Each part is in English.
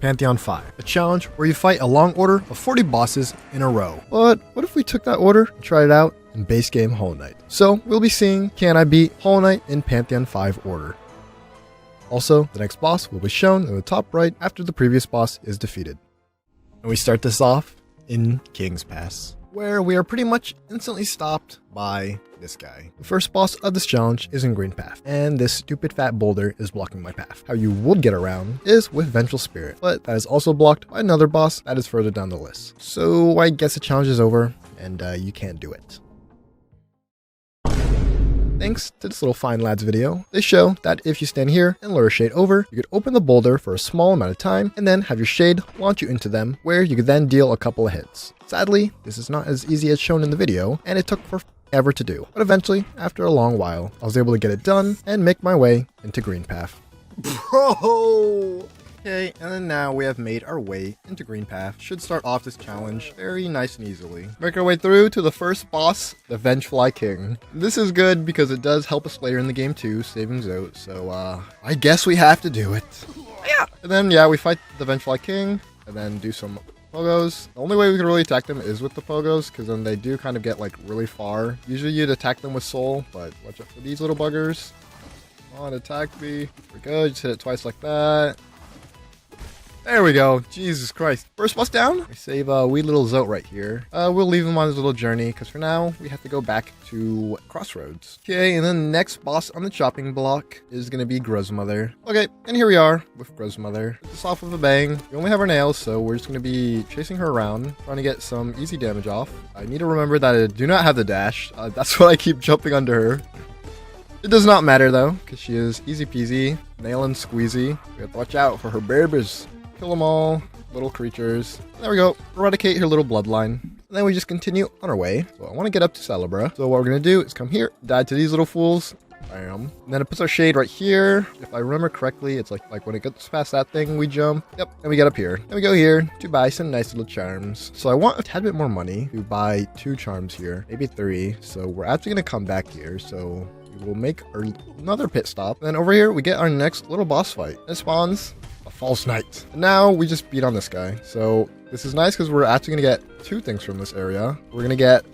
Pantheon 5, a challenge where you fight a long order of 40 bosses in a row. But what if we took that order and tried it out in base game Hollow Knight? So we'll be seeing, can I beat Hollow Knight in Pantheon 5 order? Also, the next boss will be shown in the top right after the previous boss is defeated. And we start this off in King's Pass, where we are pretty much instantly stopped by this guy. The first boss of this challenge is in Greenpath, and this stupid fat boulder is blocking my path. How you would get around is with Vengeful Spirit, but that is also blocked by another boss that is further down the list. So I guess the challenge is over, and you can't do it. Thanks to this little Fine Lads video, they show that if you stand here and lure a shade over, you could open the boulder for a small amount of time and then have your shade launch you into them, where you could then deal a couple of hits. Sadly, this is not as easy as shown in the video, and it took forever to do. But eventually, after a long while, I was able to get it done and make my way into Greenpath. Bro! Okay, and then now we have made our way into Greenpath. Should start off this challenge very nice and easily. Make our way through to the first boss, the Vengefly King. This is good because it does help us later in the game too, saving Zote, so I guess we have to do it. Yeah! And then, yeah, we fight the Vengefly King, and then do some pogos. The only way we can really attack them is with the pogos, because then they do kind of get like really far. Usually you'd attack them with soul, but watch out for these little buggers. Come on, attack me. We're good, just hit it twice like that. There we go. Jesus Christ. First boss down. We save wee little Zote right here. We'll leave him on his little journey, because for now, we have to go back to Crossroads. Okay, and then the next boss on the chopping block is going to be Gruz Mother. Okay, and here we are with Gruz Mother. Get this off with a bang. We only have our nails, so we're just going to be chasing her around, trying to get some easy damage off. I need to remember that I do not have the dash. That's why I keep jumping under her. It does not matter, though, because she is easy peasy, nail and squeezy. We have to watch out for her berbers. Kill them all, little creatures. There we go. Eradicate her little bloodline. And then we just continue on our way. So I want to get up to Celebra. So what we're going to do is come here, die to these little fools. Bam. And then it puts our shade right here. If I remember correctly, it's like when it gets past that thing, we jump. Yep, and we get up here. And we go here to buy some nice little charms. So I want a tad bit more money to buy 2 charms here, maybe 3. So we're actually going to come back here. So we will make another pit stop. And then over here, we get our next little boss fight. It spawns a False Knight. And now we just beat on this guy. So this is nice because we're actually going to get 2 things from this area. We're going to get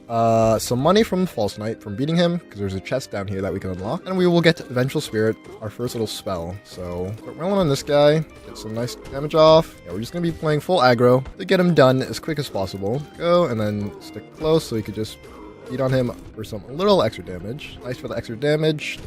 some money from the False Knight from beating him, because there's a chest down here that we can unlock. And we will get Vengeful Spirit, our first little spell. So we're rolling on this guy, get some nice damage off. Yeah, we're just going to be playing full aggro to get him done as quick as possible. Go and then stick close so you could just beat on him for some little extra damage. Nice for the extra damage.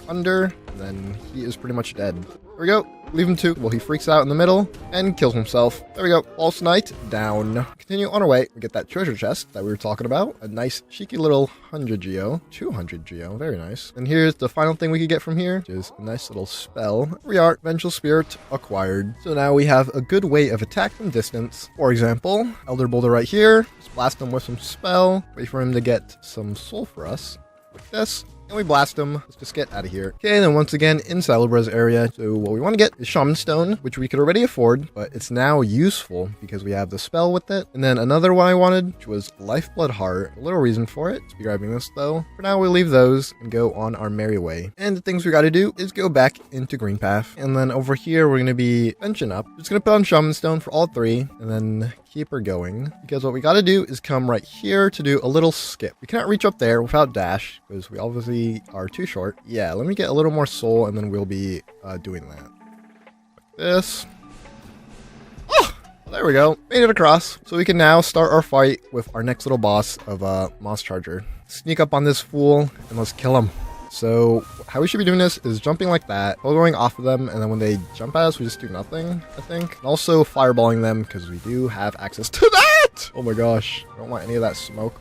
Under, and then he is pretty much dead. There we go. Leave him to. Well, he freaks out in the middle and kills himself. There we go. False Knight down. Continue on our way. We get that treasure chest that we were talking about. A nice cheeky little 100 geo. 200 geo. Very nice. And here's the final thing we could get from here, which is a nice little spell. Here we are. Vengeful Spirit acquired. So now we have a good way of attack from distance. For example, Elder Boulder right here. Just blast him with some spell. Wait for him to get some soul for us. Like this. And we blast him. Let's just get out of here. Okay, and then once again in Celebra's area. So what we want to get is Shaman Stone, which we could already afford, but it's now useful because we have the spell with it. And then another one I wanted, which was Lifeblood Heart. A little reason for it. Let's be grabbing this though. For now, we'll leave those and go on our merry way. And the things we got to do is go back into Greenpath. And then over here, we're going to be benching up. Just going to put on Shaman Stone for all 3, and then keep her going, because what we got to do is come right here to do a little skip. We cannot reach up there without dash, because we obviously are too short. Yeah, let me get a little more soul, and then we'll be doing that. Like this. Oh, there we go. Made it across. So we can now start our fight with our next little boss of Moss Charger. Sneak up on this fool, and let's kill him. So how we should be doing this is jumping like that, going off of them, and then when they jump at us, we just do nothing, I think. And also fireballing them, because we do have access to that! Oh my gosh, I don't want any of that smoke.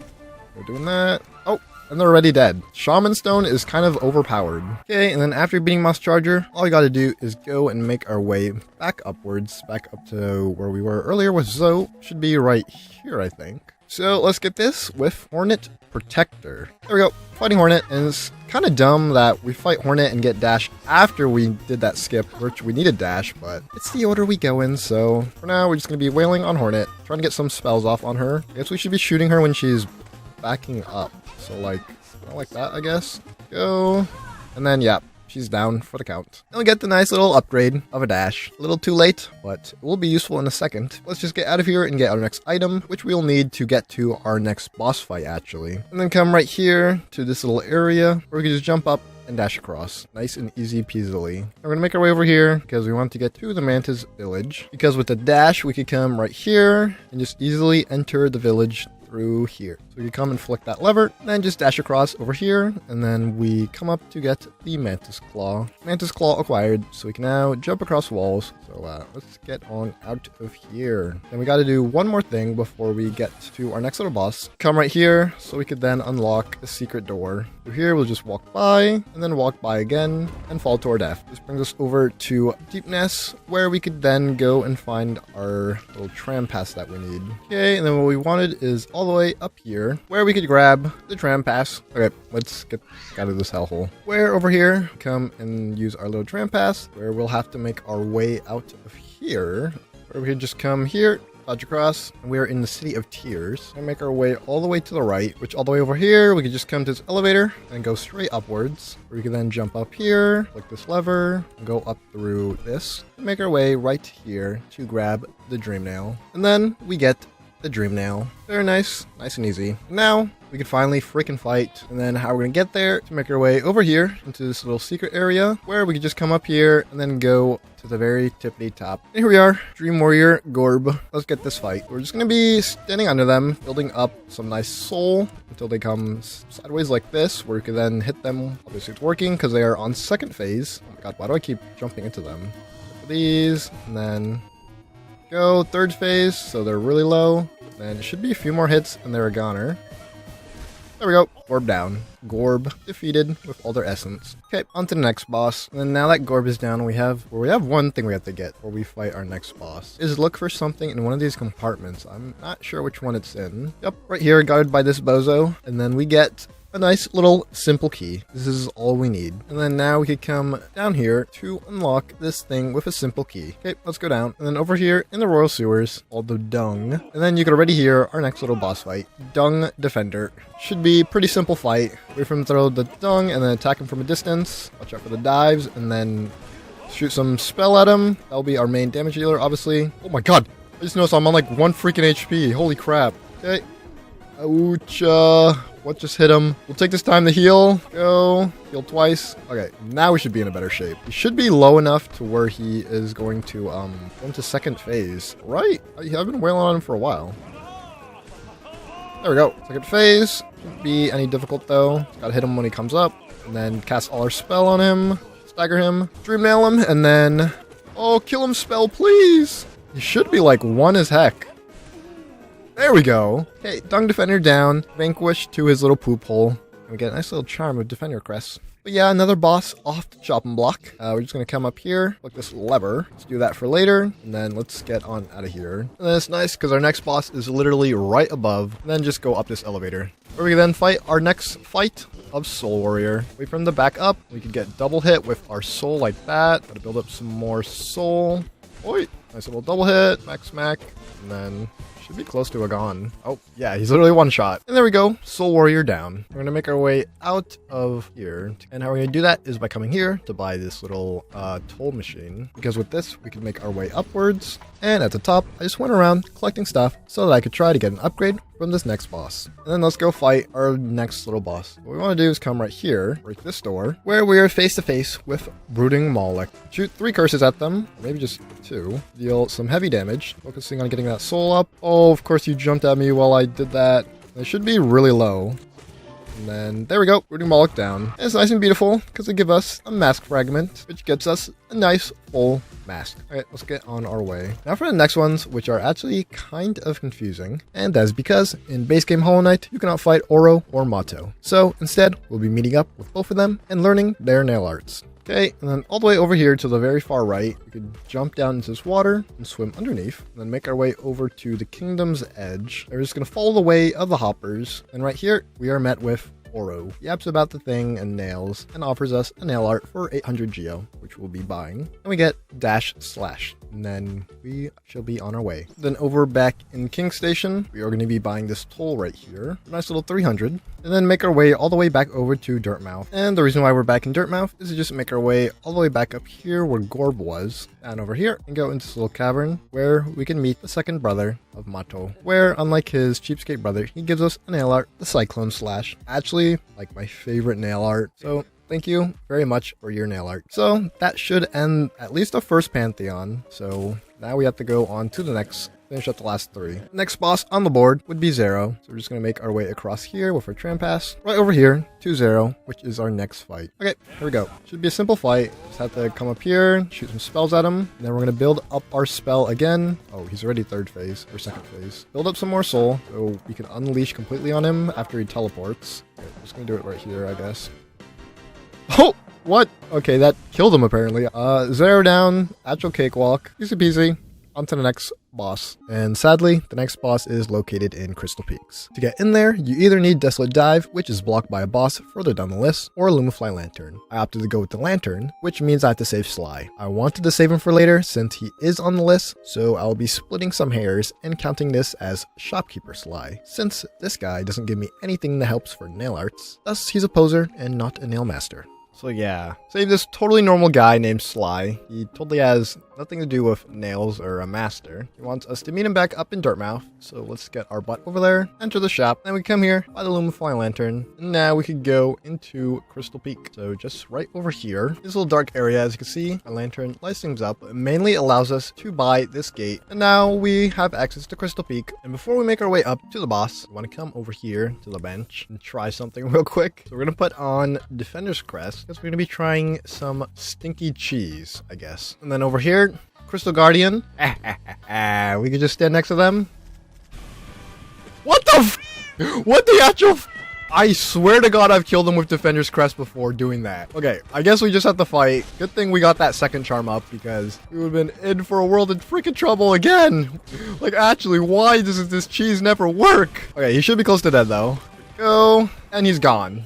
We're doing that. Oh, and they're already dead. Shaman Stone is kind of overpowered. Okay, and then after beating Moss Charger, all we gotta do is go and make our way back upwards, back up to where we were earlier with Zote. Should be right here, I think. So let's get this with Hornet Protector. There we go, fighting Hornet, and it's kind of dumb that we fight Hornet and get dash after we did that skip, which we needed dash, but it's the order we go in, so for now we're just going to be wailing on Hornet, trying to get some spells off on her. I guess we should be shooting her when she's backing up, so like that, I guess. Go, and then yeah, she's down for the count. And we get the nice little upgrade of a dash. A little too late, but it will be useful in a second. Let's just get out of here and get our next item, which we'll need to get to our next boss fight, actually. And then come right here to this little area where we can just jump up and dash across. Nice and easy peasily. We're gonna make our way over here because we want to get to the Mantis village. Because with the dash, we could come right here and just easily enter the village through here. So you come and flick that lever, then just dash across over here, and then we come up to get the Mantis Claw. Mantis Claw acquired, so we can now jump across walls. So let's get on out of here. Then we got to do one more thing before we get to our next little boss. Come right here, so we could then unlock the secret door. Through here, we'll just walk by, and then walk by again, and fall to our death. This brings us over to Deepness, where we could then go and find our little tram pass that we need. Okay, and then what we wanted is all the way up here, where we could grab the tram pass. Okay, let's get out of this hellhole. Where over here, come and use our little tram pass, where we'll have to make our way out of here, where we could just come here, dodge across, and we are in the City of Tears. And make our way all the way to the right, which all the way over here, we could just come to this elevator and go straight upwards. Where we can then jump up here, click this lever, and go up through this, and make our way right here to grab the Dream Nail. And then we get the Dream Nail. Very nice, nice and easy. Now we can finally freaking fight. And then how we're gonna get there to make our way over here into this little secret area where we can just come up here and then go to the very tippity top. And here we are, Dream Warrior Gorb. Let's get this fight. We're just gonna be standing under them, building up some nice soul until they come sideways like this, where we can then hit them. Obviously it's working because they are on second phase. Oh my god, why do I keep jumping into them? For these, and then go third phase, so they're really low. Then it should be a few more hits and they're a goner. There we go. Gorb down. Gorb defeated with all their essence. Okay, on to the next boss. And then now that Gorb is down, we have one thing we have to get before we fight our next boss. Is look for something in one of these compartments. I'm not sure which one it's in. Yep, right here, guarded by this bozo. And then we get a nice little simple key. This is all we need. And then now we could come down here to unlock this thing with a simple key. Okay, let's go down. And then over here in the Royal Sewers, all the dung. And then you can already hear our next little boss fight. Dung Defender. Should be a pretty simple fight. Wait for him to throw the dung and then attack him from a distance. Watch out for the dives and then shoot some spell at him. That'll be our main damage dealer, obviously. Oh my god. I just noticed I'm on like 1 freaking HP. Holy crap. Okay. Ouch. What just hit him? We'll take this time to heal. Go. Heal twice. Okay, now we should be in a better shape. He should be low enough to where he is going to go into second phase. Right? I've been wailing on him for a while. There we go. Second phase. Shouldn't be any difficult though. Just gotta hit him when he comes up. And then cast all our spell on him. Stagger him. Dream Nail him. And then... oh, kill him spell, please! He should be like 1 as heck. There we go. Okay, Dung Defender down. Vanquish to his little poop hole. And we get a nice little charm of Defender Crest. But yeah, another boss off the chopping block. We're just going to come up here, click this lever. Let's do that for later. And then let's get on out of here. And then it's nice because our next boss is literally right above. And then just go up this elevator. Where we can then fight our next fight of Soul Warrior. Wait for him to back up. We could get double hit with our soul like that. Gotta build up some more soul. Oi! Nice little double hit. Max smack. And then... should be close to a gone. Oh, yeah, he's literally 1 shot. And there we go. Soul Warrior down. We're going to make our way out of here. And how we're going to do that is by coming here to buy this little toll machine. Because with this, we can make our way upwards. And at the top, I just went around collecting stuff so that I could try to get an upgrade from this next boss. And then let's go fight our next little boss. What we want to do is come right here, break this door, where we are face to face with Brooding Mawlek. Shoot 3 curses at them, or maybe just 2. Deal some heavy damage, focusing on getting that soul up. Oh, of course you jumped at me while I did that. They should be really low. And then, there we go, Brooding Mawlek down. And it's nice and beautiful, because they give us a mask fragment, which gets us a nice full mask. Alright, let's get on our way. Now for the next ones, which are actually kind of confusing. And that's because, in base game Hollow Knight, you cannot fight Oro or Mato. So, instead, we'll be meeting up with both of them, and learning their nail arts. Okay, and then all the way over here to the very far right, we could jump down into this water and swim underneath, and then make our way over to the kingdom's edge. We're just going to follow the way of the hoppers, and right here, we are met with Oro. He yaps about the thing and nails, and offers us a nail art for 800 Geo, which we'll be buying. And we get Dash Slash. and then we shall be on our way. Then over back in King Station, we are going to be buying this toll right here. Nice little 300. And then make our way all the way back over to Dirtmouth. And the reason why we're back in Dirtmouth is to just make our way all the way back up here where Gorb was, and over here, and go into this little cavern where we can meet the second brother of Mato, where unlike his cheapskate brother, he gives us a nail art, the Cyclone Slash. Actually, like my favorite nail art. So thank you very much for your nail art. So that should end at least the first Pantheon. So now we have to go on to the next, finish up the last 3. Next boss on the board would be Xero. So we're just going to make our way across here with our tram pass. Right over here to Xero, which is our next fight. Okay, here we go. Should be a simple fight. Just have to come up here, shoot some spells at him. And then we're going to build up our spell again. Oh, he's already 3rd phase or 2nd phase. Build up some more soul so we can unleash completely on him after he teleports. Okay, I'm just going to do it right here, I guess. Oh! What? Okay, that killed him apparently. Xero down, actual cakewalk. Easy peasy. On to the next boss. And sadly, the next boss is located in Crystal Peaks. To get in there, you either need Desolate Dive, which is blocked by a boss further down the list, or Lumifly Lantern. I opted to go with the Lantern, which means I have to save Sly. I wanted to save him for later since he is on the list, so I'll be splitting some hairs and counting this as Shopkeeper Sly, since this guy doesn't give me anything that helps for nail arts. Thus, he's a poser and not a nail master. So yeah, save this totally normal guy named Sly. He totally has nothing to do with nails or a master. He wants us to meet him back up in Dirtmouth. So let's get our butt over there, enter the shop, then we come here, buy the Lumify Lantern, and now we could go into Crystal Peak. So just right over here, this little dark area, as you can see, our lantern lights things up. It mainly allows us to buy this gate, and now we have access to Crystal Peak. And before we make our way up to the boss, we want to come over here to the bench and try something real quick. So we're going to put on Defender's Crest, because we're going to be trying some stinky cheese, I guess. And then over here, Crystal Guardian. We could just stand next to them. What the what the actual I swear to God I've killed him with Defender's Crest before doing that. Okay, I guess we just have to fight. Good thing we got that second charm up because we would have been in for a world of freaking trouble again. Like, actually, why does this cheese never work? Okay, he should be close to dead though. Go, and he's gone.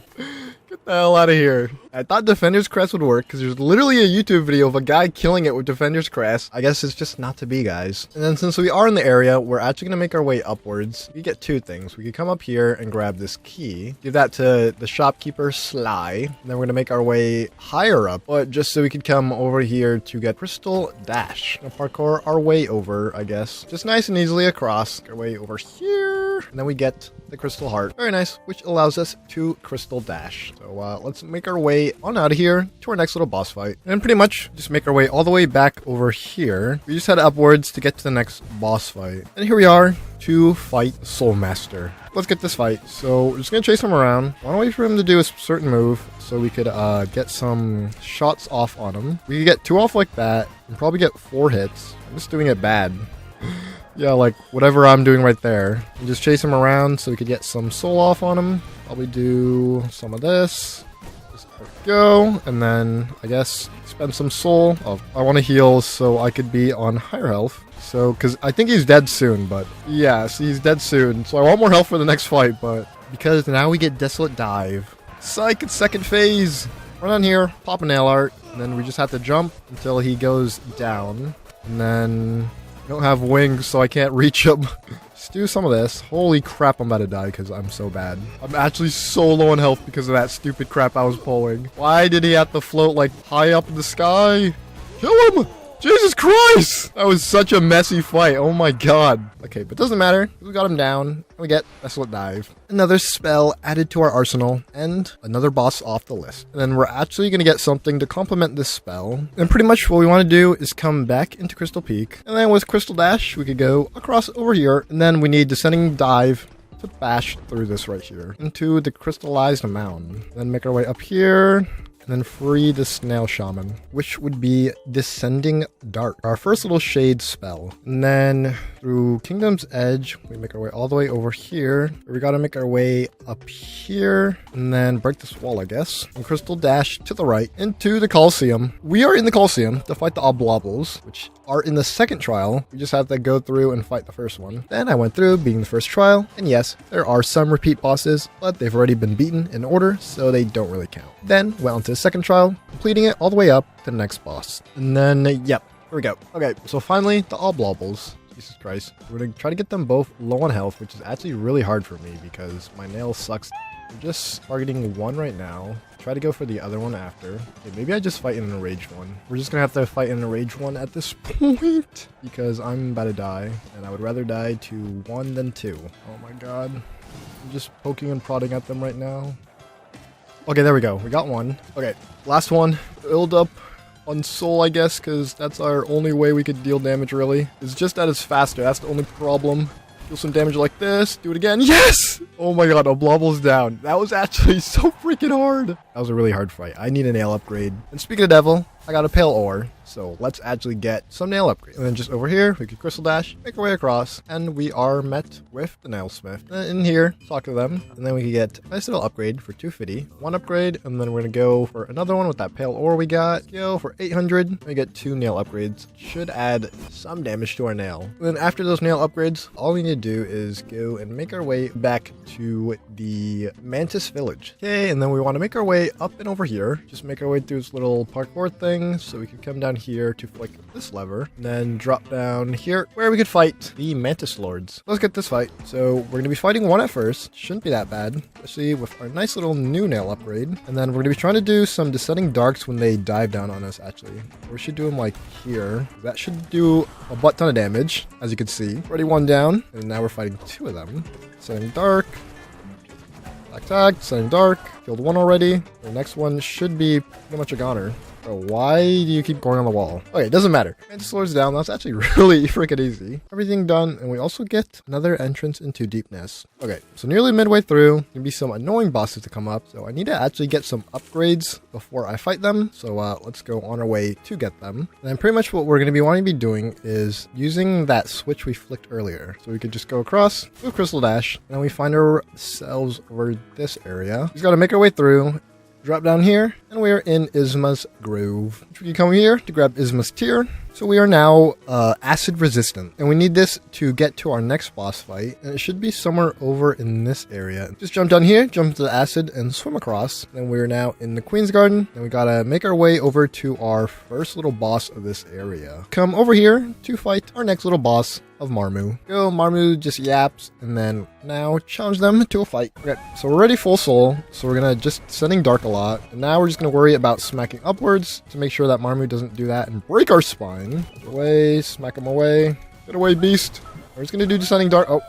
Get the hell out of here. I thought Defender's Crest would work because there's literally a YouTube video of a guy killing it with Defender's Crest. I guess it's just not to be, guys. And then since we are in the area, we're actually going to make our way upwards. We get 2 things. We could come up here and grab this key. Give that to the shopkeeper Sly. And then we're going to make our way higher up, but just so we could come over here to get Crystal Dash. And parkour our way over, I guess. Just nice and easily across. Our way over here. And then we get the Crystal Heart. Very nice, which allows us to Crystal Dash. So let's make our way on out of here to our next little boss fight. And pretty much just make our way all the way back over here. We just head upwards to get to the next boss fight. And here we are to fight Soul Master. Let's get this fight. So we're just going to chase him around. I want to wait for him to do a certain move so we could get some shots off on him. We could get 2 off like that and probably get 4 hits. I'm just doing it bad. Yeah, like whatever I'm doing right there. And just chase him around so we could get some soul off on him. Probably do some of this. Just there we go. And then I guess spend some soul. Oh, I want to heal so I could be on higher health. So, because I think he's dead soon, but yeah, so he's dead soon. So I want more health for the next fight, but because now we get Desolate Dive. Psych, it's 2nd phase. Run on here, pop a nail art, and then we just have to jump until he goes down. And then I don't have wings, so I can't reach him. Just do some of this. Holy crap, I'm about to die because I'm so bad. I'm actually so low on health because of that stupid crap I was pulling. Why did he have to float like high up in the sky? Kill him! Jesus Christ! That was such a messy fight. Oh my god. Okay, but it doesn't matter. We got him down. And we get Desolate Dive. Another spell added to our arsenal. And another boss off the list. And then we're actually going to get something to complement this spell. And pretty much what we want to do is come back into Crystal Peak. And then with Crystal Dash, we could go across over here. And then we need Descending Dive to bash through this right here. Into the Crystallized Mound. Then make our way up here. And then free the Snail Shaman, which would be Descending Dart, our first little shade spell. And then through Kingdom's Edge, we make our way all the way over here. We gotta make our way up here, and then break this wall, I guess. And Crystal Dash to the right into the Coliseum. We are in the Coliseum to fight the Oblobbles, which are in the 2nd trial. We just have to go through and fight the first one. Then I went through beating the first trial, and yes, there are some repeat bosses, but they've already been beaten in order, so they don't really count. Then went on to the 2nd trial, completing it all the way up to the next boss. And then, yep, we go. Okay, so finally, the Oblobbles. Jesus Christ. We're gonna try to get them both low on health, which is actually really hard for me because my nail sucks. I'm just targeting one right now. Try to go for the other one after. Okay, maybe I just fight an enraged one. We're just gonna have to fight an enraged one at this point because I'm about to die, and I would rather die to one than two. Oh my god. I'm just poking and prodding at them right now. Okay, there we go. We got one. Okay, last one. Build up on soul, I guess, because that's our only way we could deal damage, really. It's just that it's faster. That's the only problem. Deal some damage like this. Do it again. Yes! Oh my god, Oblobbles down. That was actually so freaking hard. That was a really hard fight. I need a nail upgrade. And speaking of devil, I got a pale ore. So let's actually get some nail upgrades. And then just over here, we could crystal dash, make our way across, and we are met with the nailsmith. In here, talk to them, and then we can get a nice little upgrade for 250. One upgrade, and then we're gonna go for another one with that pale ore we got. Go for 800. We get 2 nail upgrades. Should add some damage to our nail. And then after those nail upgrades, all we need to do is go and make our way back to the Mantis village. Okay, and then we want to make our way up and over here. Just make our way through this little parkour thing, so we can come down here to flick this lever, and then drop down here where we could fight the Mantis Lords. Let's get this fight. So we're going to be fighting one at first. Shouldn't be that bad, especially with our nice little new nail upgrade. And then we're going to be trying to do some descending darks when they dive down on us, actually. We should do them like here. That should do a butt ton of damage, as you can see. Already one down, and now we're fighting 2 of them. Descending dark. Tag, descending dark. Killed one already. The next one should be pretty much a goner. Bro, why do you keep going on the wall? Okay, it doesn't matter. Mantis Lords down. That's actually really freaking easy. Everything done, and we also get another entrance into Deepness. Okay, so nearly midway through, there'll be some annoying bosses to come up. So I need to actually get some upgrades before I fight them. So let's go on our way to get them. And then pretty much what we're going to be wanting to be doing is using that switch we flicked earlier. So we could just go across with Crystal Dash, and then we find ourselves over this area. We just got to make our way through. Drop down here, and we are in Isma's Grove. We can come here to grab Isma's Tear. So we are now acid resistant, and we need this to get to our next boss fight, and it should be somewhere over in this area. Just jump down here, jump to the acid, and swim across. Then we're now in the Queen's Garden, and we gotta make our way over to our first little boss of this area. Come over here to fight our next little boss of Marmu. Go, Marmu just yaps, and then now challenge them to a fight. Okay, so we're already full soul, so we're gonna just sending dark a lot, and now we're just gonna worry about smacking upwards to make sure that Marmu doesn't do that and break our spine. Get away, smack him away. Get away, beast. We're just gonna do descending dark. Oh,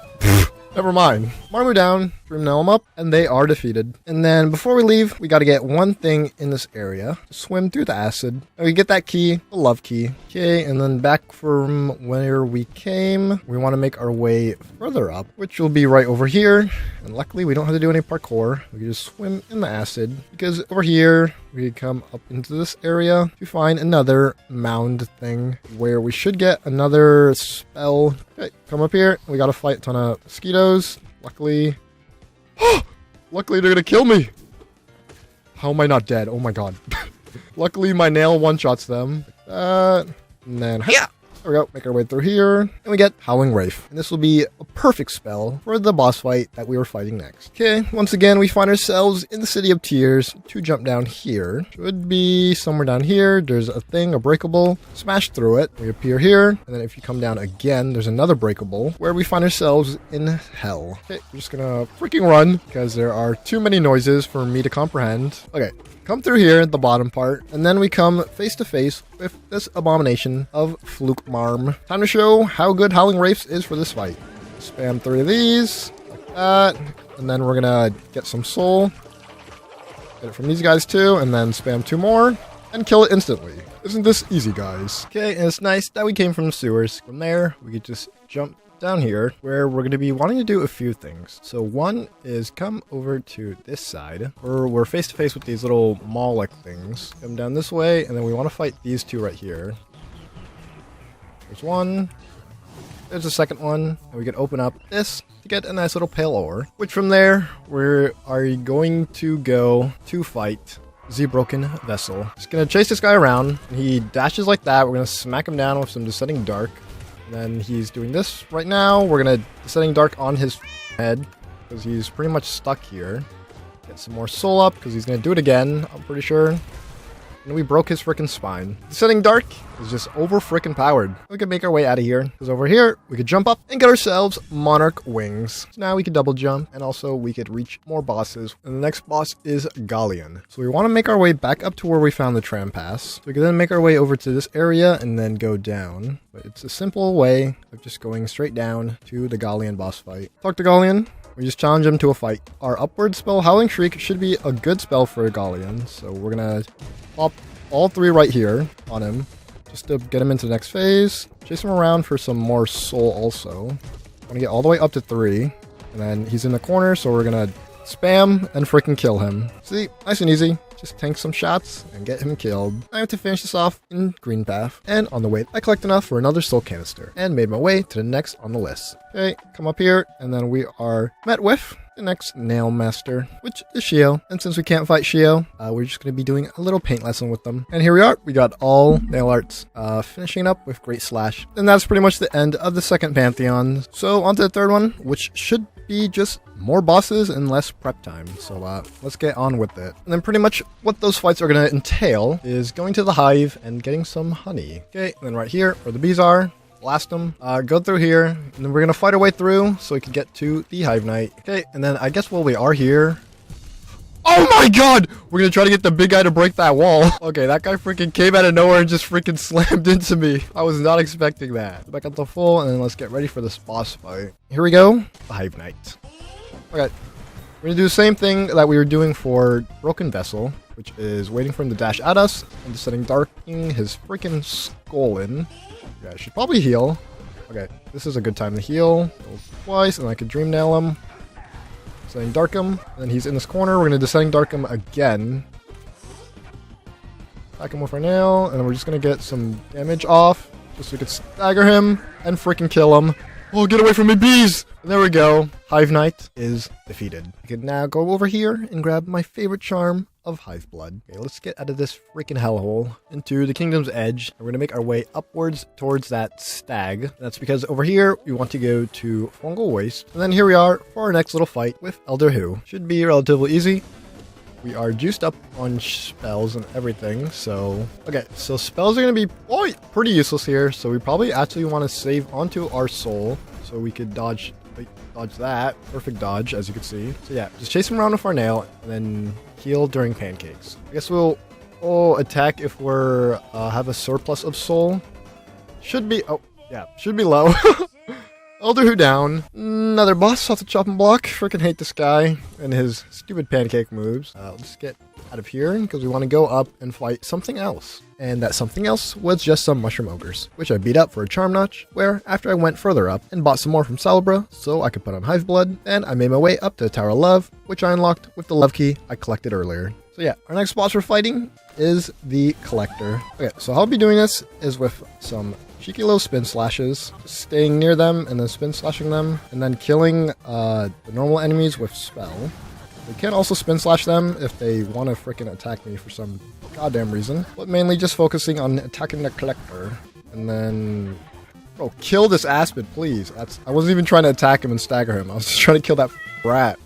never mind. Marmu down, Dream nail him up, and they are defeated. And then before we leave, we gotta get one thing in this area. Swim through the acid. And we get that key, the love key. Okay, and then back from where we came, we want to make our way further up, which will be right over here. And luckily, we don't have to do any parkour. We can just swim in the acid, because over here, we come up into this area to find another mound thing where we should get another spell. Okay, come up here. We gotta fight a ton of mosquitoes. Luckily, luckily they're gonna kill me. How am I not dead? Oh my god. Luckily my nail one-shots them. Like that. And then, yeah. There we go. Make our way through here. And we get Howling Wraith. And this will be a perfect spell for the boss fight that we were fighting next. Okay, once again, we find ourselves in the City of Tears to jump down here. Should be somewhere down here. There's a thing, a breakable. Smash through it. We appear here. And then if you come down again, there's another breakable where we find ourselves in hell. Okay, we're just gonna freaking run because there are too many noises for me to comprehend. Okay. Come through here at the bottom part, and then we come face to face with this abomination of Flukemarm. Time to show how good Howling Wraiths is for this fight. Spam 3 of these, like that, and then we're gonna get some soul. Get it from these guys too, and then spam 2 more, and kill it instantly. Isn't this easy, guys? Okay, and it's nice that we came from the sewers. From there, we could just jump down here where we're going to be wanting to do a few things. So one is come over to this side where we're face to face with these little Mawlek things. Come down this way, and then we want to fight these 2 right here. There's one. There's a second one. And we can open up this to get a nice little pale ore, which from there we are going to go to fight the Broken Vessel. Just gonna chase this guy around. He dashes like that. We're gonna smack him down with some descending dark. And then he's doing this right now. We're gonna descending dark on his head because he's pretty much stuck here. Get some more soul up because he's gonna do it again, I'm pretty sure. and we broke his freaking spine. Descending Dark is just over freaking powered. We could make our way out of here, because over here, we could jump up and get ourselves Monarch Wings. So now we can double jump, and also we could reach more bosses. And the next boss is Galleon. So we want to make our way back up to where we found the tram pass. So we can then make our way over to this area and then go down. But it's a simple way of just going straight down to the Galleon boss fight. Talk to Galleon. We just challenge him to a fight. Our upward spell, Howling Shriek, should be a good spell for Galleon. So we're going to pop all 3 right here on him, just to get him into the next phase. Chase him around for some more soul also. I'm going to get all the way up to 3. And then he's in the corner, so we're going to spam and freaking kill him. See, nice and easy. Just tank some shots and get him killed. I have to finish this off in Greenpath. And on the way, I collect enough for another soul canister. And made my way to the next on the list. Okay, come up here. And then we are met with the next Nail Master, which is Shio. And since we can't fight Shio, we're just going to be doing a little paint lesson with them. And here we are. We got all nail arts, finishing up with Great Slash. And that's pretty much the end of the second Pantheon. So on to the third one, which should be just more bosses and less prep time. So let's get on with it. And then pretty much what those fights are going to entail is going to the hive and getting some honey. Okay, and then right here where the bees are, blast them, go through here, and then we're going to fight our way through so we can get to the Hive Knight. Okay, and then I guess while we are here... Oh my god! We're going to try to get the big guy to break that wall. Okay, that guy freaking came out of nowhere and just freaking slammed into me. I was not expecting that. Back up to full, and then let's get ready for this boss fight. Here we go. The Hive Knight. Okay. We're going to do the same thing that we were doing for Broken Vessel, which is waiting for him to dash at us and descending darking his freaking skull in. Yeah, I should probably heal. Okay, this is a good time to heal. Go twice, and I could Dream Nail him. Descending Dark him, and then he's in this corner. We're going to Descending Dark him again. Attack him with our nail, and then we're just going to get some damage off, just so we could stagger him and freaking kill him. Oh, get away from me, bees! And there we go. Hive Knight is defeated. I can now go over here and grab my favorite charm of Hive Blood. Okay, let's get out of this freaking hellhole into the Kingdom's Edge. We're going to make our way upwards towards that stag. That's because over here, we want to go to Fungal Waste. And then here we are for our next little fight with Elder Who. Should be relatively easy. We are juiced up on spells and everything, so... Okay, so spells are going to be pretty useless here, so we probably actually want to save onto our soul, so we could dodge that. Perfect dodge, as you can see. So yeah, just chase him around with our nail, and then heal during pancakes. I guess we'll attack if we're have a surplus of soul. Should be... Oh, yeah, should be low. Elder Who down. Another boss off the chopping block. Freaking hate this guy and his stupid pancake moves. Let's get out of here because we want to go up and fight something else. And that something else was just some mushroom ogres, which I beat up for a charm notch, where after I went further up and bought some more from Salabra so I could put on Hive Blood, and I made my way up to the Tower of Love, which I unlocked with the love key I collected earlier. So yeah, our next boss we're fighting is the Collector. Okay, so how I'll be doing this is with some cheeky little spin slashes, just staying near them and then spin slashing them, and then killing the normal enemies with spell. We can also spin slash them if they want to freaking attack me for some goddamn reason, but mainly just focusing on attacking the Collector. And then... Oh, kill this Aspid, please. I wasn't even trying to attack him and stagger him. I was just trying to kill that rat.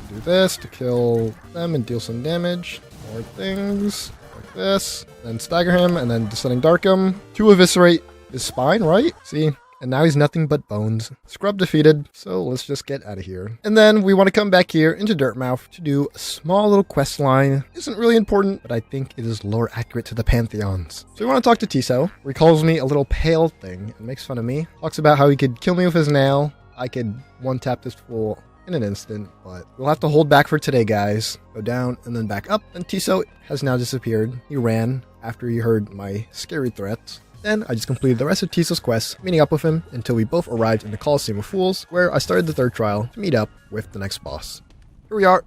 Do this to kill them and deal some damage. More things like this. Then stagger him and then Descending Dark him to eviscerate his spine, right? See? And now he's nothing but bones. Scrub defeated, so let's just get out of here. And then we want to come back here into Dirtmouth to do a small little quest line. Isn't really important, but I think it is lore accurate to the Pantheons. So we want to talk to Tiso, where he calls me a little pale thing and makes fun of me. Talks about how he could kill me with his nail. I could one-tap this fool in an instant, but we'll have to hold back for today, guys. Go down and then back up, and Tiso has now disappeared. He ran after he heard my scary threats. Then I just completed the rest of Tiso's quest, meeting up with him until we both arrived in the Colosseum of Fools, where I started the third trial to meet up with the next boss. Here we are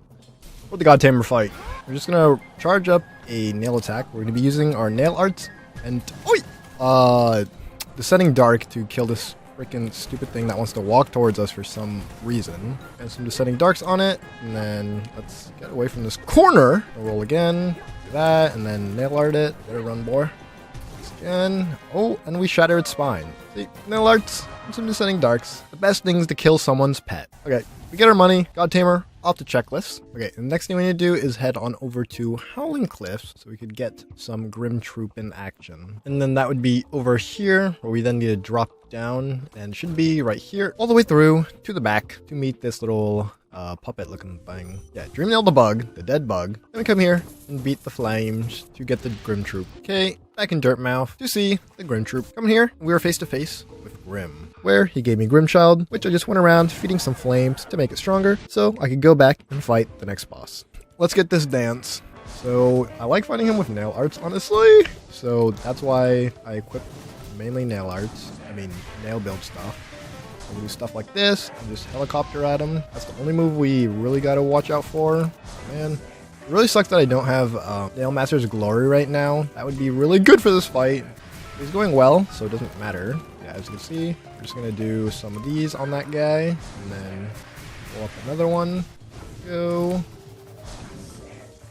with the God Tamer fight. We're just gonna charge up a nail attack. We're gonna be using our nail arts and Descending Dark to kill this freaking stupid thing that wants to walk towards us for some reason. And some Descending Darks on it, and then let's get away from this corner. We'll roll again, do that, and then nail art it. Better run, boy. Again. Oh, and we shatter its spine. See, nail arts and some Descending Darks. The best things to kill someone's pet. Okay, we get our money. God Tamer off the checklist. Okay, the next thing we need to do is head on over to Howling Cliffs so we could get some Grimm troop in action. And then that would be over here where we then need to drop down and should be right here all the way through to the back to meet this little puppet looking thing. Yeah, Dreamnail the bug, the dead bug. Then we come here and beat the flames to get the Grimm troop. Okay, back in Dirtmouth to see the Grimm troop. Coming here, we were face to face with Grimm, where he gave me Grimm Child, which I just went around feeding some flames to make it stronger so I could go back and fight the next boss. Let's get this dance. So I like fighting him with nail arts, honestly. So that's why I equip mainly nail arts. I mean, nail build stuff. We'll do stuff like this and just helicopter at him. That's the only move we really gotta watch out for. Man, it really sucks that I don't have Nail Master's Glory right now. That would be really good for this fight. He's going well, so it doesn't matter. Yeah, as you can see, we're just gonna do some of these on that guy, and then pull up another one. Go.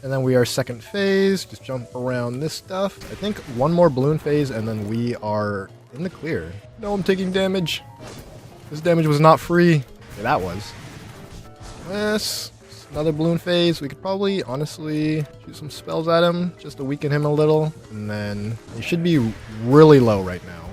And then we are second phase. Just jump around this stuff. I think one more balloon phase, and then we are in the clear. No, I'm taking damage. This damage was not free. Yeah, that was. Yes. Another balloon phase. We could probably, honestly, shoot some spells at him just to weaken him a little. And then he should be really low right now.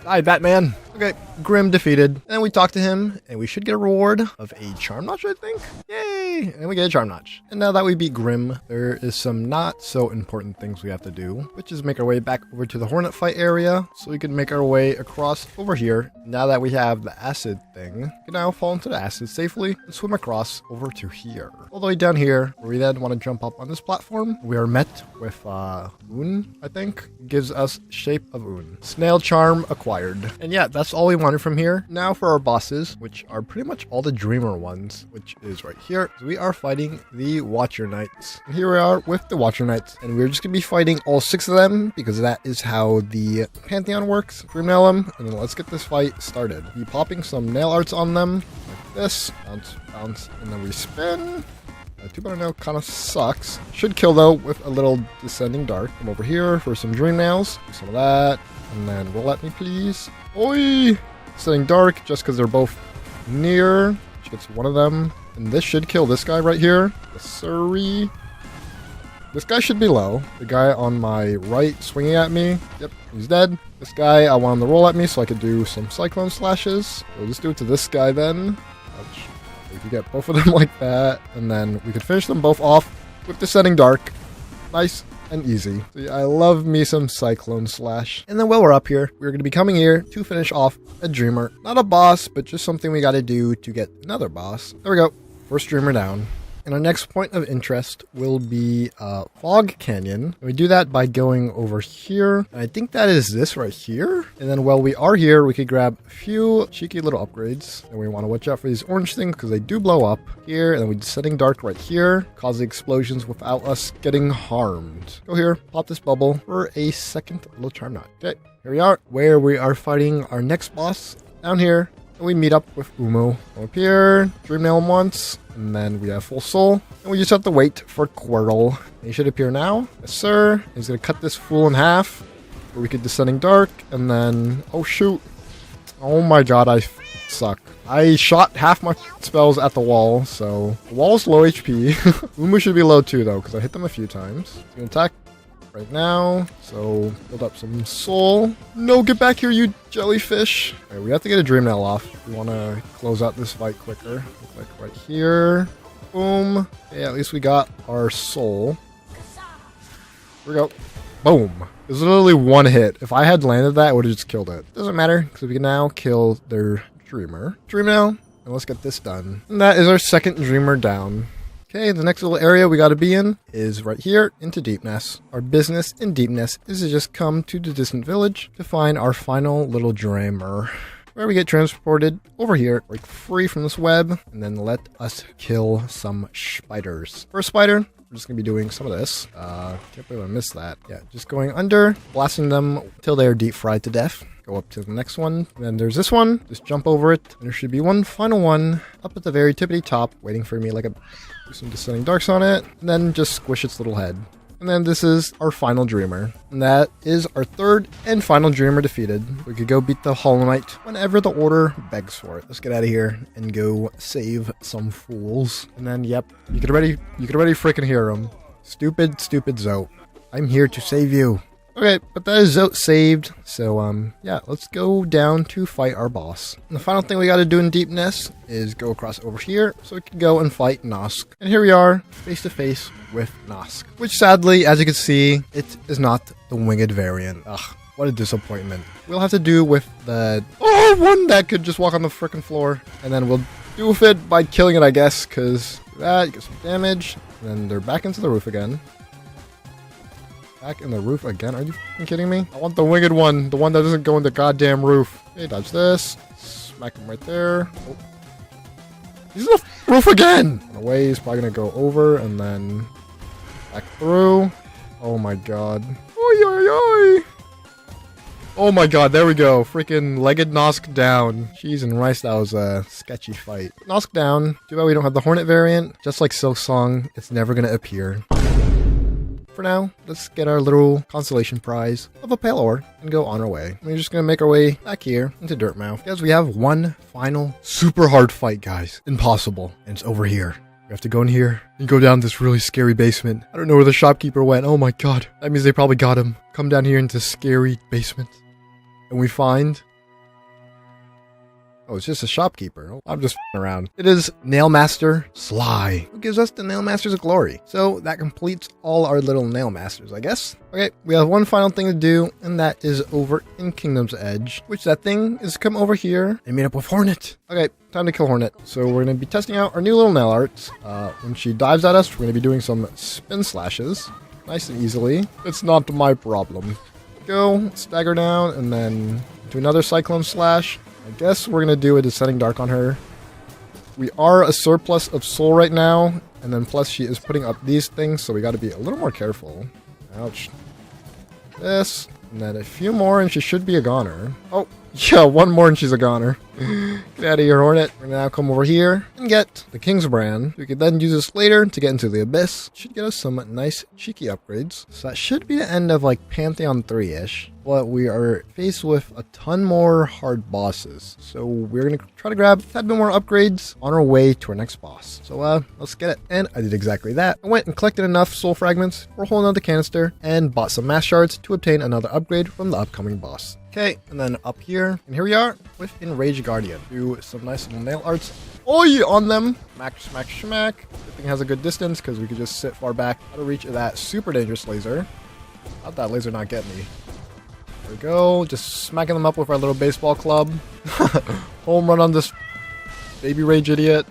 Die, Batman. Okay, Grimm defeated. And we talk to him, and we should get a reward of a Charm Notch, I think. Yay! And we get a Charm Notch. And now that we beat Grimm, there is some not so important things we have to do, which is make our way back over to the Hornet fight area, so we can make our way across over here. Now that we have the acid thing, we can now fall into the acid safely and swim across over to here. All the way down here, where we then want to jump up on this platform, we are met with Un, I think. Gives us shape of Un. Snail Charm acquired. And yeah, that's all we wanted from here. Now for our bosses, which are pretty much all the Dreamer ones, which is right here. So we are fighting the Watcher Knights. And here we are with the Watcher Knights, and we're just gonna be fighting all 6 of them because that is how the Pantheon works. Dreamnail them, and then let's get this fight started. Be popping some nail arts on them like this. Bounce, bounce, and then we spin. Too bad I know kind of sucks. Should kill though with a little Descending Dark. Come over here for some Dream Nails. Do some of that. And then roll at me, please. Oi! Descending Dark, just because they're both near. Which gets one of them. And this should kill this guy right here. The Surrey. This guy should be low. The guy on my right swinging at me. Yep, he's dead. This guy, I want him to roll at me so I could do some Cyclone Slashes. We'll just do it to this guy then. Ouch. We could get both of them like that, and then we could finish them both off with Descending Dark. Nice and easy. So yeah, I love me some Cyclone Slash. And then while we're up here, we're going to be coming here to finish off a Dreamer. Not a boss, but just something we got to do to get another boss. There we go. First Dreamer down. And our next point of interest will be Fog Canyon. And we do that by going over here. And I think that is this right here. And then while we are here, we could grab a few cheeky little upgrades. And we want to watch out for these orange things because they do blow up here. And then we Setting Dark right here, causing explosions without us getting harmed. Go here, pop this bubble for a second little Charm Knot. Okay, here we are, where we are fighting our next boss down here. And we meet up with Umo. Go up here, Dreamnail him once, and then we have Full Soul. And we just have to wait for Quirrell. He should appear now. Yes, sir. He's going to cut this fool in half. Or we could Descending Dark, and then... Oh, shoot. Oh my god, I suck. I shot half my spells at the wall, so... The wall's low HP. Umu should be low too, though, because I hit them a few times. He's going to attack right now, so build up some soul. No, get back here, you jellyfish. Alright, we have to get a Dreamnail off. We want to close out this fight quicker. Like right here. Boom. Okay, at least we got our soul. Here we go. Boom. It was literally one hit. If I had landed that, I would have just killed it. Doesn't matter, because we can now kill their Dreamer. Dreamnail, and let's get this done. And that is our second Dreamer down. Okay, the next little area we gotta be in is right here into Deepness. Our business in Deepness is to just come to the distant village to find our final little Dreamer, where we get transported over here, break free from this web, and then let us kill some spiders. First spider, we're just gonna be doing some of this. Can't believe I missed that. Yeah, just going under, blasting them until they are deep fried to death. Go up to the next one. And then there's this one. Just jump over it. And there should be one final one up at the very tippity top, waiting for me like a... Do some Descending Darks on it. And then just squish its little head. And then this is our final dreamer. And that is our third and final dreamer defeated. We could go beat the Hollow Knight whenever the order begs for it. Let's get out of here and go save some fools. And then, yep, you could already freaking hear him. Stupid Zote. I'm here to save you. Okay, but that is Zote saved. So, yeah, let's go down to fight our boss. And the final thing we gotta do in Deepness is go across over here so we can go and fight Nosk. And here we are, face to face with Nosk. Which sadly, as you can see, it is not the winged variant. Ugh, what a disappointment. We'll have to do with the one that could just walk on the frickin' floor. And then we'll do with it by killing it, I guess, because that, you get some damage. And then they're back into the roof again. Back in the roof again? Are you f***ing kidding me? I want the winged one. The one that doesn't go in the goddamn roof. Okay, dodge this. Smack him right there. Oh. He's in the roof again! On the way, he's probably gonna go over and then back through. Oh my god. Oi, oi, oi! Oh my god, there we go. Freaking legged Nosk down. Cheese and rice, that was a sketchy fight. Nosk down. Too bad we don't have the Hornet variant. Just like Silksong, it's never gonna appear. For now, let's get our little consolation prize of a pale ore and go on our way. We're just gonna make our way back here into Dirtmouth because we have one final super hard fight, guys. Impossible. And it's over here. We have to go in here and go down this really scary basement. I don't know where the shopkeeper went. Oh my god. That means they probably got him. Come down here into scary basement. And we find... oh, it's just a shopkeeper. Oh, I'm just f***ing around. It is Nailmaster Sly, who gives us the Nailmasters of Glory. So that completes all our little Nailmasters, I guess. Okay, we have one final thing to do, and that is over in Kingdom's Edge, which that thing is come over here and meet up with Hornet. Okay, time to kill Hornet. So we're going to be testing out our new little nail arts. When she dives at us, we're going to be doing some spin slashes. Nice and easily. It's not my problem. Go, stagger down, and then do another Cyclone Slash. I guess we're going to do a Descending Dark on her. We are a surplus of soul right now, and then plus she is putting up these things, so we got to be a little more careful. Ouch. This, and then a few more, and she should be a goner. Oh, yeah, one more and she's a goner. Get out of here, Hornet. We're going to now come over here and get the King's Brand. We could then use this later to get into the Abyss. Should get us some nice, cheeky upgrades. So that should be the end of, like, Pantheon 3-ish. But we are faced with a ton more hard bosses. So we're going to try to grab a tad bit more upgrades on our way to our next boss. So let's get it. And I did exactly that. I went and collected enough soul fragments for a whole nother canister and bought some mass shards to obtain another upgrade from the upcoming boss. Okay, and then up here, and here we are with Enraged Guardian. Do some nice little nail arts. Oi, on them. Smack, smack, smack. Good thing it has a good distance because we could just sit far back out of reach of that super dangerous laser. How'd that laser not get me? There we go. Just smacking them up with our little baseball club. Home run on this baby rage idiot.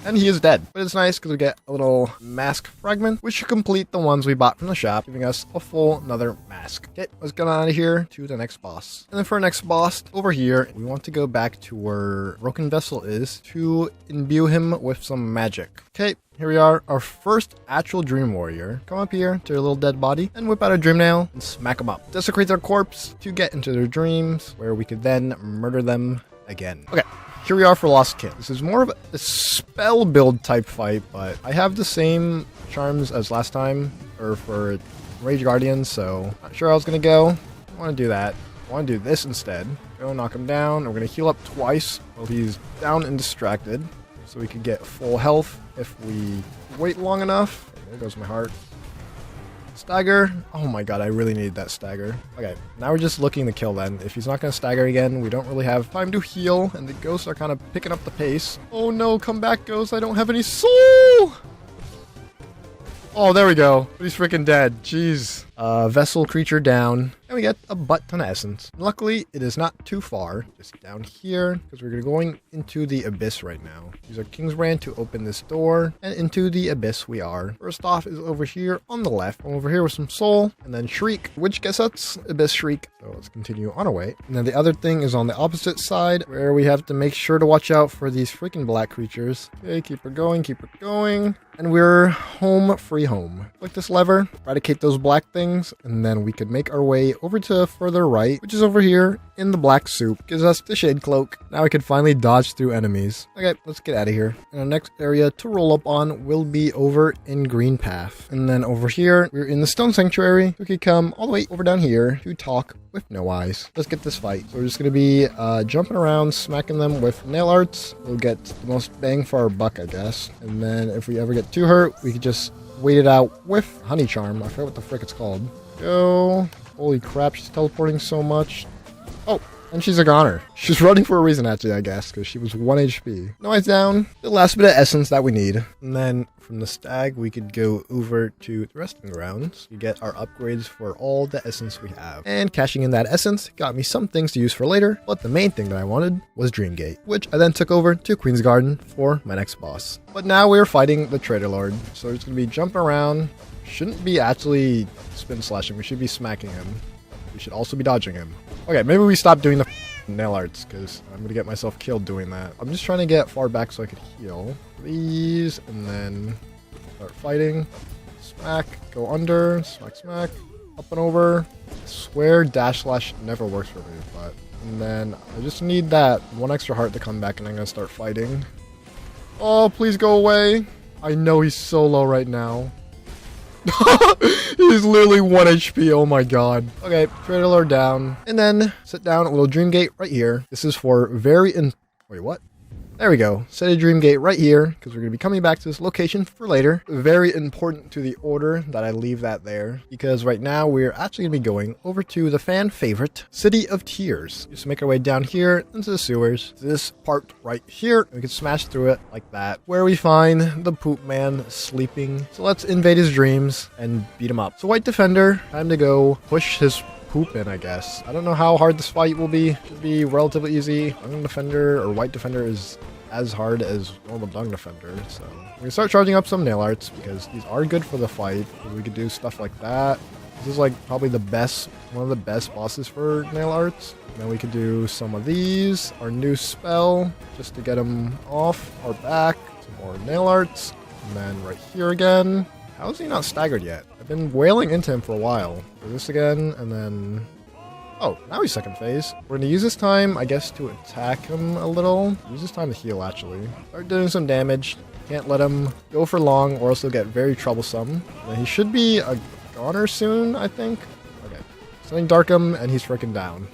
And he is dead. But it's nice because we get a little mask fragment, which should complete the ones we bought from the shop, giving us a full another mask. Okay, let's get out of here to the next boss. And then for our next boss, over here, we want to go back to where Broken Vessel is to imbue him with some magic. Okay, here we are, our first actual Dream Warrior. Come up here to their little dead body and whip out a Dream Nail and smack them up. Desecrate their corpse to get into their dreams, where we could then murder them again. Okay. Here we are for Lost Kid. This is more of a spell build type fight, but I have the same charms as last time, or for Rage Guardian, so not sure how I was going to go. I want to do that. I want to do this instead. Go knock him down. We're going to heal up twice while he's down and distracted, so we could get full health if we wait long enough. Okay, there goes my heart. Stagger. Oh my god, I really need that stagger. Okay, now we're just looking to kill then. If he's not going to stagger again, we don't really have time to heal, and the ghosts are kind of picking up the pace. Oh no, come back, ghost. I don't have any soul! Oh, there we go. But he's freaking dead. Jeez. Vessel creature down. And we get a butt ton of essence. Luckily, it is not too far. Just down here, because we're going into the Abyss right now. Use our King's Brand to open this door. And into the Abyss we are. First off is over here on the left. I'm over here with some soul. And then Shriek, which gets us Abyss Shriek. So let's continue on our way. And then the other thing is on the opposite side, where we have to make sure to watch out for these freaking black creatures. Okay, keep her going, keep her going. And we're home, free home. Click this lever, eradicate those black things, and then we could make our way over to further right, which is over here in the black soup. Gives us the shade cloak. Now we can finally dodge through enemies. Okay, let's get out of here. And our next area to roll up on will be over in Greenpath. And then over here, we're in the Stone Sanctuary. We could come all the way over down here to talk with No Eyes. Let's get this fight. So we're just going to be jumping around, smacking them with nail arts. We'll get the most bang for our buck, I guess. And then if we ever get too hurt, we could just wait it out with Honey Charm. I forget what the frick it's called. Go. Holy crap, she's teleporting so much. Oh, and she's a goner. She's running for a reason, actually, I guess, because she was 1 HP. No Eyes down. The last bit of essence that we need. And then from the stag, we could go over to the resting grounds. We get our upgrades for all the essence we have. And cashing in that essence got me some things to use for later, but the main thing that I wanted was Dreamgate, which I then took over to Queen's Garden for my next boss. But now we're fighting the Traitor Lord, so we're just going to be jumping around. Shouldn't be actually spin slashing, we should be smacking him. We should also be dodging him. Okay, maybe we stop doing the nail arts, because I'm going to get myself killed doing that. I'm just trying to get far back so I could heal. Please, and then start fighting. Smack, go under, smack, smack, up and over. I swear dash slash never works for me, but... And then I just need that 1 extra heart to come back, and I'm going to start fighting. Oh, please go away. I know he's so low right now. He's literally 1 HP, oh my god. Okay, Traitor Lord down. And then sit down a little Dreamgate right here. This is for wait, what? There we go. Set a Dreamgate right here, because we're going to be coming back to this location for later. Very important to the order that I leave that there, because right now we're actually going to be going over to the fan favorite, City of Tears. Just make our way down here into the sewers. This part right here, and we can smash through it like that, where we find the poop man sleeping. So let's invade his dreams and beat him up. So White Defender, time to go push his poop in, I guess. I don't know how hard this fight will be. Should be relatively easy. Dung Defender or White Defender is as hard as normal Dung Defender, so we're gonna start charging up some nail arts because these are good for the fight. We could do stuff like that. This is like probably one of the best bosses for nail arts. And then we could do some of these, our new spell, just to get him off our back. Some more nail arts, and then right here again. How is he not staggered yet? I've been wailing into him for a while. Do this again, and then... Oh, now he's second phase. We're going to use this time, I guess, to attack him a little. Use this time to heal, actually. Start doing some damage. Can't let him go for long, or else he'll get very troublesome. And he should be a goner soon, I think. Okay. Sending Darkham, and he's freaking down.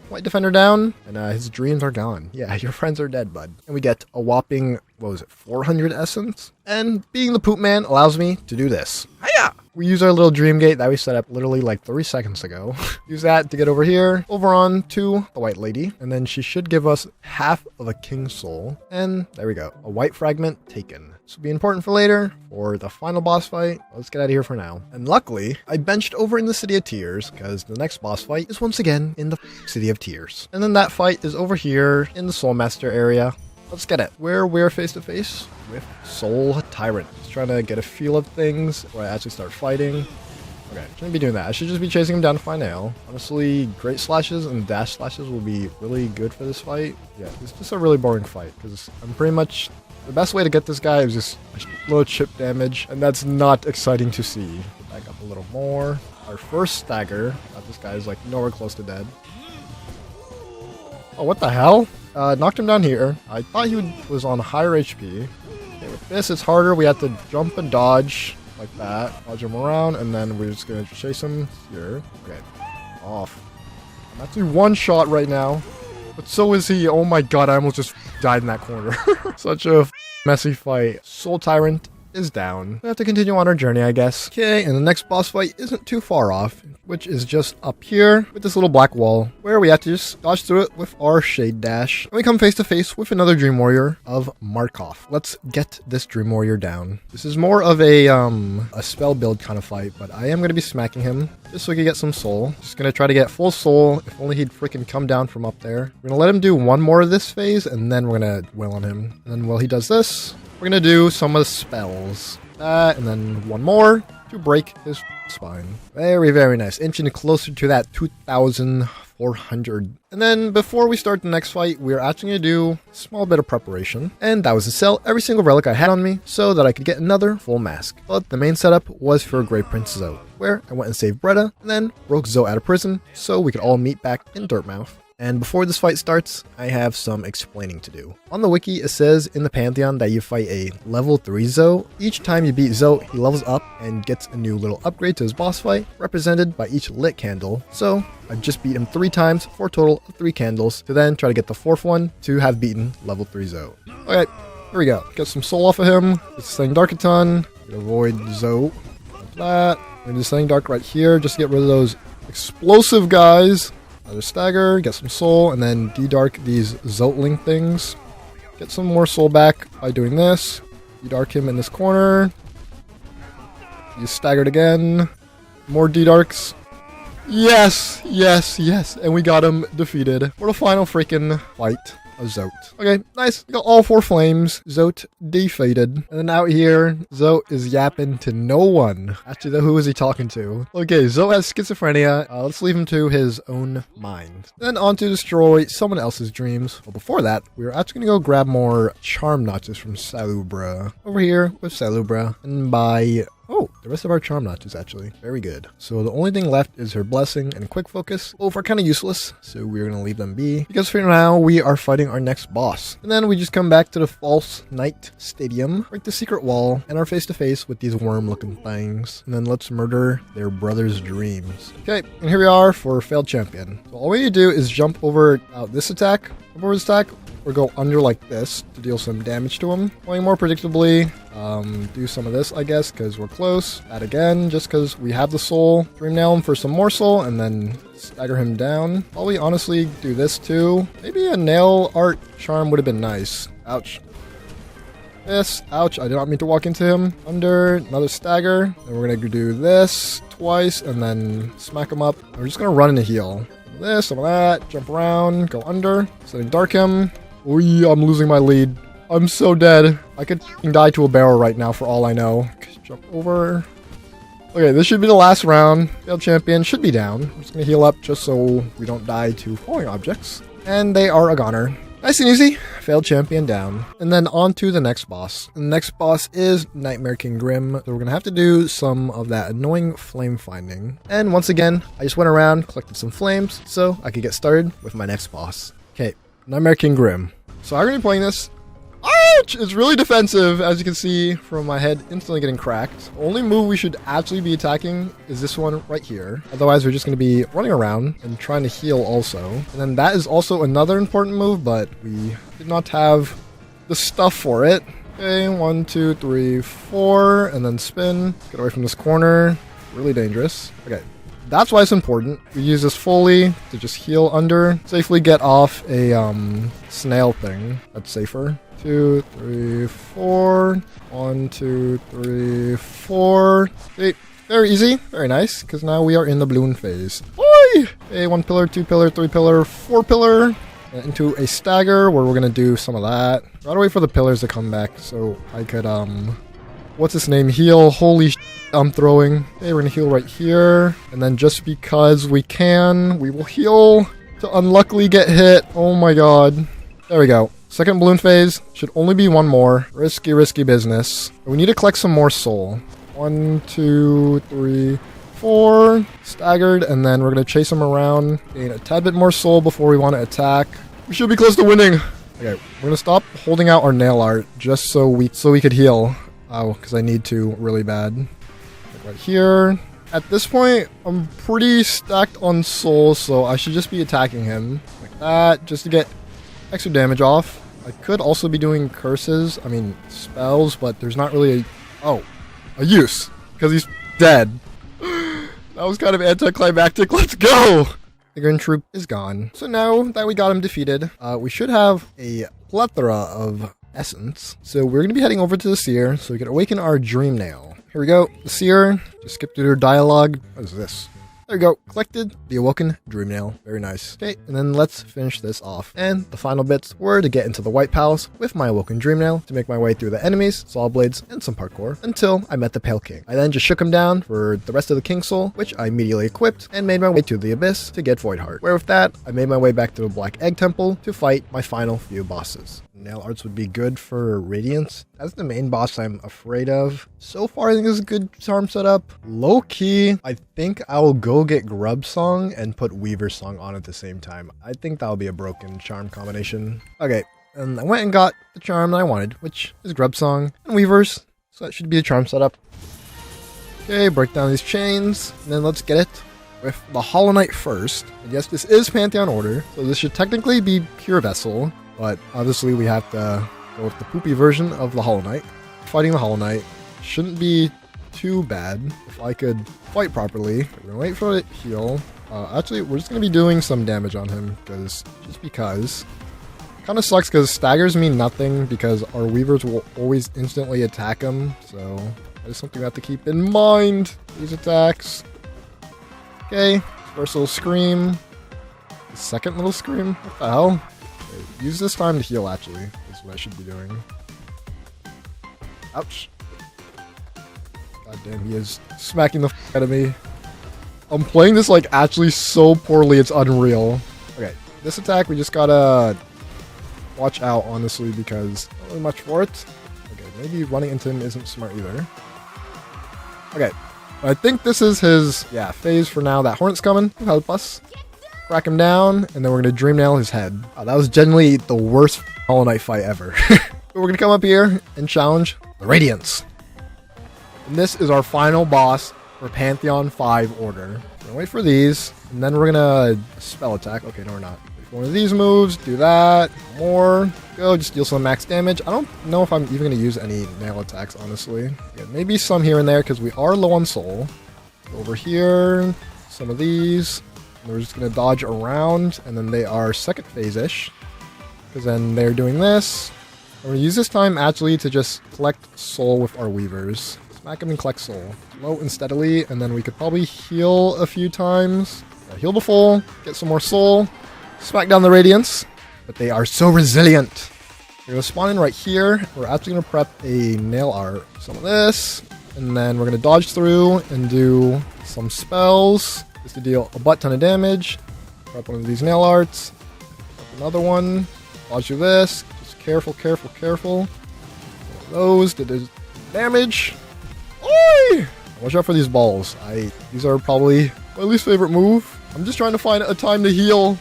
White Defender down, and his dreams are gone. Yeah, your friends are dead, bud. And we get a whopping, what was it, 400 essence? And being the poop man allows me to do this. Hiya! We use our little Dreamgate that we set up literally like 3 seconds ago. Use that to get over here, over on to the White Lady, and then she should give us half of a King Soul. And there we go, a white fragment taken. This will be important for later, for the final boss fight. Let's get out of here for now. And luckily, I benched over in the City of Tears, because the next boss fight is once again in the City of Tears. And then that fight is over here in the Soul Master area. Let's get it. Where we're face to face with Soul Tyrant. Just trying to get a feel of things before I actually start fighting. Okay, shouldn't be doing that. I should just be chasing him down to find nail. Honestly, great slashes and dash slashes will be really good for this fight. Yeah, it's just a really boring fight because I'm pretty much... The best way to get this guy is just low chip damage, and that's not exciting to see. Back up a little more. Our first stagger. This guy is like nowhere close to dead. Oh, what the hell? Knocked him down here. I thought he was on higher HP. Okay, with this, it's harder. We have to jump and dodge like that. Dodge him around, and then we're just going to chase him here. Okay, off. I'm actually one shot right now, but so is he. Oh my god, I almost just died in that corner. Such a messy fight. Soul Tyrant is down. We have to continue on our journey, I guess. Okay, and the next boss fight isn't too far off, which is just up here with this little black wall where we have to just dodge through it with our Shade Dash. And we come face to face with another Dream Warrior of Markov. Let's get this Dream Warrior down. This is more of a spell build kind of fight, but I am going to be smacking him just so we can get some soul. Just going to try to get full soul. If only he'd freaking come down from up there. We're going to let him do one more of this phase, and then we're going to wail on him. And then while he does this, we're going to do some of the spells. And then one more to break his spine. Very, very nice. Inching closer to that 2,000 400. And then before we start the next fight, we're actually going to do a small bit of preparation. And that was to sell every single relic I had on me so that I could get another full mask. But the main setup was for Great Prince Zo, where I went and saved Bretta and then broke Zo out of prison so we could all meet back in Dirtmouth. And before this fight starts, I have some explaining to do. On the wiki, it says in the Pantheon that you fight a level 3 Zo. Each time you beat Zo, he levels up and gets a new little upgrade to his boss fight, represented by each lit candle. So I've just beat him 3 times for a total of 3 candles, to then try to get the 4th one to have beaten level 3 Zo. Okay, here we go. Get some soul off of him. Just saying Dark a ton. Avoid Zo. Like that. And just saying Dark right here, just to get rid of those explosive guys. Another stagger, get some soul, and then de-dark these Zotling things. Get some more soul back by doing this. De-dark him in this corner. He's staggered again. More de-darks. Yes, yes, yes, and we got him defeated for the final freaking fight of Zote. Okay, nice. We got all 4 flames. Zote defeated. And then out here, Zote is yapping to no one. Actually, who is he talking to? Okay, Zote has schizophrenia. Let's leave him to his own mind. Then on to destroy someone else's dreams. But before that, we're actually going to go grab more charm notches from Salubra. Over here with Salubra. And buy... oh, the rest of our charm notches actually. Very good. So the only thing left is her blessing and quick focus. Both are kind of useless, so we're going to leave them be. Because for now, we are fighting our next boss. And then we just come back to the False Knight Stadium, break the secret wall, and are face to face with these worm looking things. And then let's murder their brother's dreams. Okay, and here we are for Failed Champion. So all we need to do is jump over this attack, or go under like this to deal some damage to him. Going more predictably, do some of this, I guess, because we're close. That again, just because we have the soul. Dream Nail him for some more soul, and then stagger him down. Probably, honestly, do this too. Maybe a nail art charm would have been nice. Ouch. This. Ouch, I did not mean to walk into him. Under, another stagger. Then we're going to do this twice, and then smack him up. We're just going to run and heal. This, some of that, jump around, go under, setting dark him. Oh yeah, I'm losing my lead. I'm so dead. I could die to a barrel right now for all I know. Jump over. Okay, this should be the last round. Failed Champion should be down. I'm just gonna heal up just so we don't die to falling objects. And they are a goner. Nice and easy. Failed Champion down. And then on to the next boss. And the next boss is Nightmare King Grimm. So we're gonna have to do some of that annoying flame finding. And once again, I just went around, collected some flames, so I could get started with my next boss. Okay, Nightmare King Grimm. So I'm going to be playing this. Ouch! It's really defensive, as you can see from my head instantly getting cracked. The only move we should actually be attacking is this one right here. Otherwise, we're just going to be running around and trying to heal also. And then that is also another important move, but we did not have the stuff for it. Okay, 1, 2, 3, 4, and then spin. Get away from this corner. Really dangerous. Okay. That's why it's important. We use this fully to just heal under. Safely get off a snail thing. That's safer. 2, 3, 4. 1, 2, 3, 4. Okay, very easy. Very nice. Because now we are in the balloon phase. Oi! Okay, 1 pillar, 2 pillar, 3 pillar, 4 pillar. Into a stagger where we're going to do some of that. Gotta wait for the pillars to come back so I could, what's his name? Heal. Holy sh**, I'm throwing. Okay, we're gonna heal right here. And then just because we can, we will heal to unluckily get hit. Oh my god. There we go. Second balloon phase. Should only be 1 more. Risky, risky business. We need to collect some more soul. 1, 2, 3, 4. Staggered. And then we're gonna chase him around. Gain a tad bit more soul before we want to attack. We should be close to winning. Okay, we're gonna stop holding out our nail art just so we could heal. Oh, because I need to really bad. Right here. At this point, I'm pretty stacked on soul, so I should just be attacking him like that, just to get extra damage off. I could also be doing curses, spells, but there's not really a use, because he's dead. That was kind of anticlimactic. Let's go! The Green Troop is gone. So now that we got him defeated, we should have a plethora of essence. So we're going to be heading over to the Seer so we can awaken our Dream Nail. Here we go. The Seer. Just skip through their dialogue. What is this? There we go. Collected the Awoken Dream Nail. Very nice. Okay, and then let's finish this off. And the final bits were to get into the White Palace with my Awoken Dream Nail to make my way through the enemies, saw blades, and some parkour until I met the Pale King. I then just shook him down for the rest of the King Soul, which I immediately equipped and made my way to the Abyss to get Void Heart. Where with that, I made my way back to the Black Egg Temple to fight my final few bosses. Nail arts would be good for Radiance. As the main boss I'm afraid of. So far I think this is a good charm setup. Low key, I think I will go get Grub Song and put Weaver Song on at the same time. I think that'll be a broken charm combination. Okay, and I went and got the charm that I wanted, which is Grub Song and Weavers. So that should be a charm setup. Okay, break down these chains, and then let's get it with the Hollow Knight first. And yes, this is Pantheon order, so this should technically be Pure Vessel, but obviously we have to go with the poopy version of the Hollow Knight. Fighting the Hollow Knight shouldn't be too bad if I could fight properly. We're gonna wait for it to heal. Actually, we're just gonna be doing some damage on him just because. Kind of sucks because staggers mean nothing because our Weavers will always instantly attack him, so that is something we have to keep in mind. These attacks. Okay, first little scream. The second little scream? What the hell? Okay, use this time to heal, actually, is what I should be doing. Ouch. God damn, he is smacking the f out of me. I'm playing this, like, actually so poorly, it's unreal. Okay, this attack, we just gotta watch out, honestly, because not really much for it. Okay, maybe running into him isn't smart either. Okay, I think this is his, phase for now. That Hornet's coming. He'll help us. Crack him down, and then we're going to Dream Nail his head. That was genuinely the worst Hollow Knight fight ever. But we're going to come up here and challenge the Radiance. And this is our final boss for Pantheon 5 order. We're going to wait for these, and then we're going to spell attack. Okay, no, we're not. One of these moves, do that, more, go, just deal some max damage. I don't know if I'm even going to use any nail attacks, honestly. Yeah, maybe some here and there, because we are low on soul. Go over here, some of these, and we're just going to dodge around, and then they are second phase-ish, because then they're doing this. I'm going to use this time, actually, to just collect soul with our Weavers. Smack them and collect soul. Low and steadily, and then we could probably heal a few times. Yeah, heal the full, get some more soul. Smack down the Radiance, but they are so resilient. We're going to spawn in right here. We're actually going to prep a nail art. Some of this, and then we're going to dodge through and do some spells just to deal a butt ton of damage. Prep one of these nail arts. Prep another one. Dodge through this. Just careful, careful, careful. One of those did damage. Oi! Watch out for these balls. These are probably my least favorite move. I'm just trying to find a time to heal.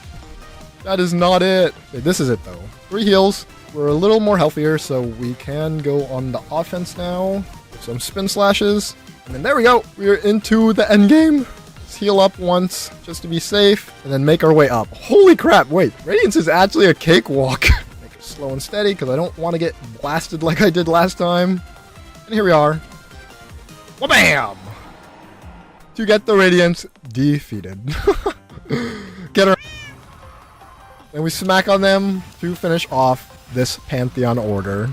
That is not it. Okay, this is it, though. 3 heals. We're a little more healthier, so we can go on the offense now. With some spin slashes. And then there we go. We're into the end game. Let's heal up once, just to be safe, and then make our way up. Holy crap, wait. Radiance is actually a cakewalk. Make it slow and steady, because I don't want to get blasted like I did last time. And here we are. Wha-bam! To get the Radiance defeated. Get her. And we smack on them to finish off this Pantheon order.